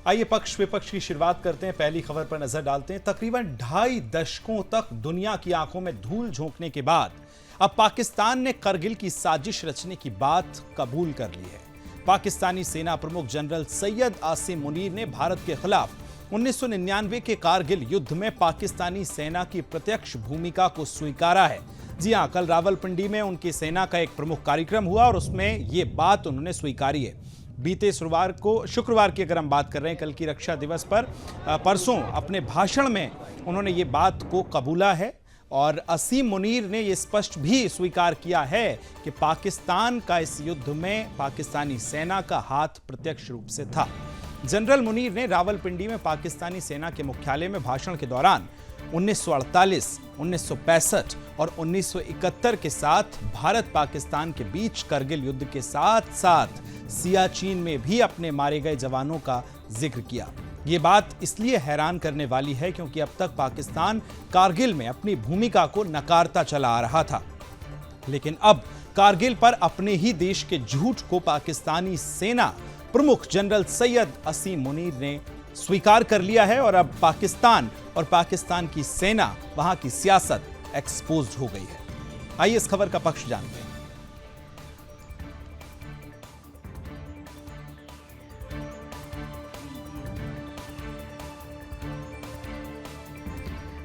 आइए पक्ष विपक्ष की शुरुआत करते हैं। पहली खबर पर नजर डालते हैं। तकरीबन 2.5 दशकों तक दुनिया की आंखों में धूल झोंकने के बाद अब पाकिस्तान ने करगिल की साजिश रचने की बात कबूल कर ली है। पाकिस्तानी सेना प्रमुख जनरल सैयद आसिम मुनीर ने भारत के खिलाफ 1999 के कारगिल युद्ध में पाकिस्तानी सेना की प्रत्यक्ष भूमिका को स्वीकारा है। जी हां, कल रावलपिंडी में उनकी सेना का एक प्रमुख कार्यक्रम हुआ और उसमें यह बात उन्होंने स्वीकारी है। बीते शुक्रवार की अगर हम बात कर रहे हैं, कल की रक्षा दिवस पर परसों अपने भाषण में उन्होंने ये बात को कबूला है और असीम मुनीर ने यह स्पष्ट भी स्वीकार किया है कि पाकिस्तान का इस युद्ध में पाकिस्तानी सेना का हाथ प्रत्यक्ष रूप से था। जनरल मुनीर ने रावलपिंडी में पाकिस्तानी सेना के मुख्यालय में भाषण के दौरान 1948, 1965 और 1971 के साथ भारत पाकिस्तान के बीच करगिल युद्ध के साथ साथ सियाचिन में भी अपने मारे गए जवानों का जिक्र किया। ये बात इसलिए हैरान करने वाली है क्योंकि अब तक पाकिस्तान कारगिल में अपनी भूमिका को नकारता चला आ रहा था, लेकिन अब कारगिल पर अपने ही देश के झूठ को पाकिस्तानी सेना प्रमुख जनरल सैयद असीम मुनीर ने स्वीकार कर लिया है और अब पाकिस्तान और पाकिस्तान की सेना, वहां की सियासत एक्सपोज्ड हो गई है। आइए इस खबर का पक्ष जानते हैं।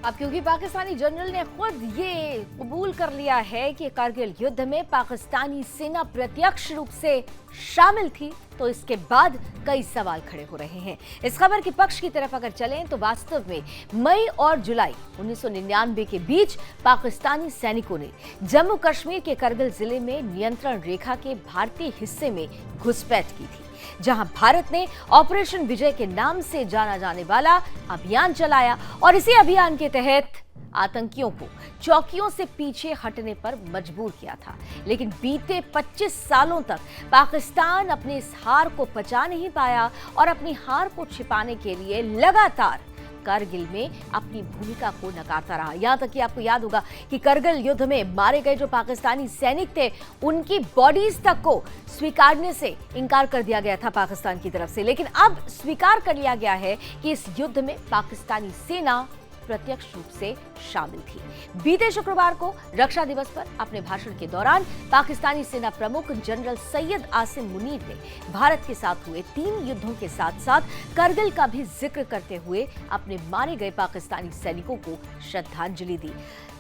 अब क्योंकि पाकिस्तानी जनरल ने खुद ये कबूल कर लिया है कि कारगिल युद्ध में पाकिस्तानी सेना प्रत्यक्ष रूप से शामिल थी, तो इसके बाद कई सवाल खड़े हो रहे हैं। इस खबर के पक्ष की तरफ अगर चलें तो वास्तव में मई और जुलाई 1999 के बीच पाकिस्तानी सैनिकों ने जम्मू कश्मीर के करगिल जिले में नियंत्रण रेखा के भारतीय हिस्से में घुसपैठ की थी, जहां भारत ने ऑपरेशन विजय के नाम से जाना जाने वाला अभियान चलाया और इसी अभियान के तहत आतंकियों को चौकियों से पीछे हटने पर मजबूर किया था। लेकिन बीते 25 सालों तक पाकिस्तान अपनी इस हार को पचा नहीं पाया और अपनी हार को छिपाने के लिए लगातार कारगिल में अपनी भूमिका को नकारता रहा। यहां तक कि आपको याद होगा कि करगिल युद्ध में मारे गए जो पाकिस्तानी सैनिक थे, उनकी बॉडीज तक को स्वीकारने से इनकार कर दिया गया था पाकिस्तान की तरफ से। लेकिन अब स्वीकार कर लिया गया है कि इस युद्ध में पाकिस्तानी सेना प्रत्यक्ष रूप से शामिल थी। बीते शुक्रवार को रक्षा दिवस पर अपने भाषण के दौरान पाकिस्तानी सेना प्रमुख जनरल सैयद आसिम मुनीर ने भारत के साथ हुए 3 युद्धों के साथ साथ करगिल का भी जिक्र करते हुए अपने मारे गए पाकिस्तानी सैनिकों को श्रद्धांजलि दी।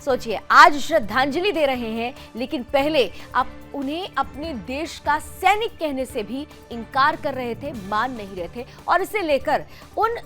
सोचिए, आज श्रद्धांजलि दे रहे हैं, लेकिन पहले आप उन्हें अपने देश का सैनिक कहने से भी इनकार कर रहे थे, मान नहीं रहे थे और इसे लेकर उन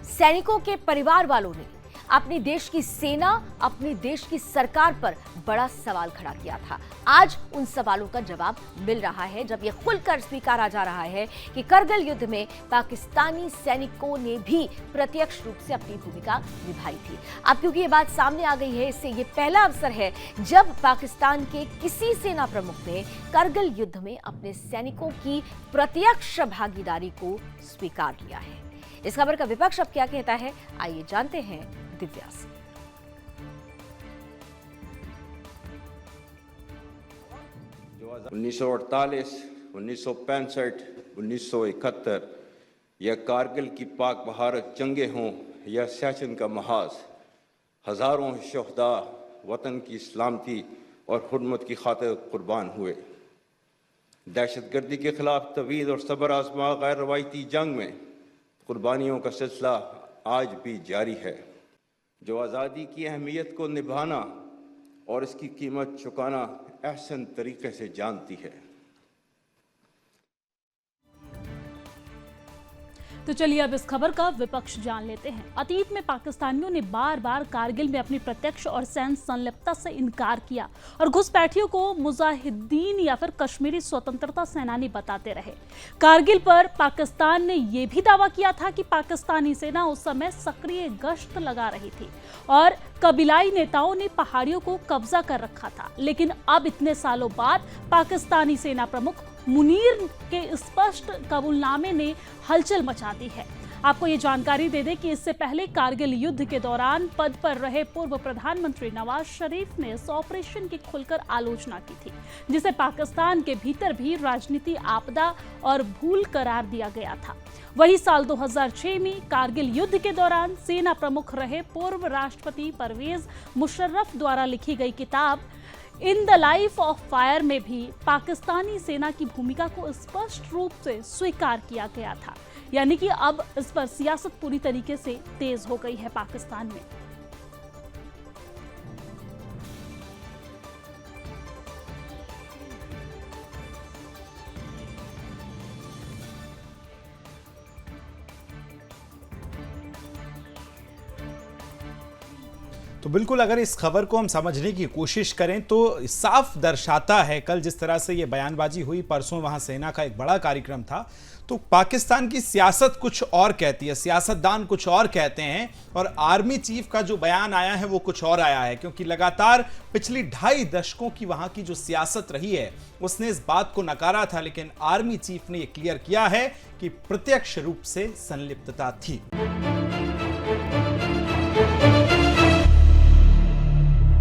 सैनिकों के परिवार वालों ने अपने देश की सेना, अपने देश की सरकार पर बड़ा सवाल खड़ा किया था। आज उन सवालों का जवाब मिल रहा है जब यह खुलकर स्वीकारा जा रहा है कि करगिल युद्ध में पाकिस्तानी सैनिकों ने भी प्रत्यक्ष रूप से अपनी भूमिका निभाई थी। अब क्योंकि ये बात सामने आ गई है, इससे ये पहला अवसर है जब पाकिस्तान के किसी सेना प्रमुख ने करगिल युद्ध में अपने सैनिकों की प्रत्यक्ष भागीदारी को स्वीकार लिया है। इस खबर का विपक्ष अब क्या कहता है, आइए जानते हैं दिव्या से। 1948, 1965, 1971 या कारगिल की पाक बहार जंगे हों या सियाचिन का महाज, हजारों शहदा वतन की सलामती और हुर्मत की खातिर कुर्बान हुए। दहशतगर्दी के खिलाफ तवील और सब्र आजमा गैर रवायती जंग में कुर्बानियों का सिलसिला आज भी जारी है, जो आज़ादी की अहमियत को निभाना और इसकी कीमत चुकाना अहसन तरीके से जानती है। तो चलिए अब इस खबर का विपक्ष जान लेते हैं। अतीत में पाकिस्तानियों ने बार बार कारगिल में अपनी प्रत्यक्ष और सैन्य संलिप्तता से इनकार किया और घुसपैठियों को मुजाहिदीन या फिर कश्मीरी स्वतंत्रता सेनानी बताते रहे। कारगिल पर पाकिस्तान ने यह भी दावा किया था कि पाकिस्तानी सेना उस समय सक्रिय गश्त लगा रही थी और कबीलाई नेताओं ने पहाड़ियों को कब्जा कर रखा था। लेकिन अब इतने सालों बाद पाकिस्तानी सेना प्रमुख मुनीर के स्पष्ट कबूलनामे ने हलचल मचा दी है। आपको ये जानकारी दे दें कि इससे पहले कारगिल युद्ध के दौरान पद पर रहे पूर्व प्रधानमंत्री नवाज शरीफ ने इस ऑपरेशन की खुलकर आलोचना की थी, जिसे पाकिस्तान के भीतर भी राजनीति आपदा और भूल करार दिया गया था। वही साल 2006 में कारगिल युद्ध के दौरान सेना प्रमुख रहे पूर्व राष्ट्रपति परवेज मुशर्रफ द्वारा लिखी गई किताब in the life of fire में भी पाकिस्तानी सेना की भूमिका को स्पष्ट रूप से स्वीकार किया गया था। यानी कि अब इस पर सियासत पूरी तरीके से तेज हो गई है पाकिस्तान में। तो बिल्कुल अगर इस खबर को हम समझने की कोशिश करें तो साफ दर्शाता है, कल जिस तरह से ये बयानबाजी हुई, परसों वहां सेना का एक बड़ा कार्यक्रम था, तो पाकिस्तान की सियासत कुछ और कहती है, सियासतदान कुछ और कहते हैं और आर्मी चीफ का जो बयान आया है वो कुछ और आया है। क्योंकि लगातार पिछली 2.5 दशकों की वहां की जो सियासत रही है उसने इस बात को नकारा था, लेकिन आर्मी चीफ ने ये क्लियर किया है कि प्रत्यक्ष रूप से संलिप्तता थी।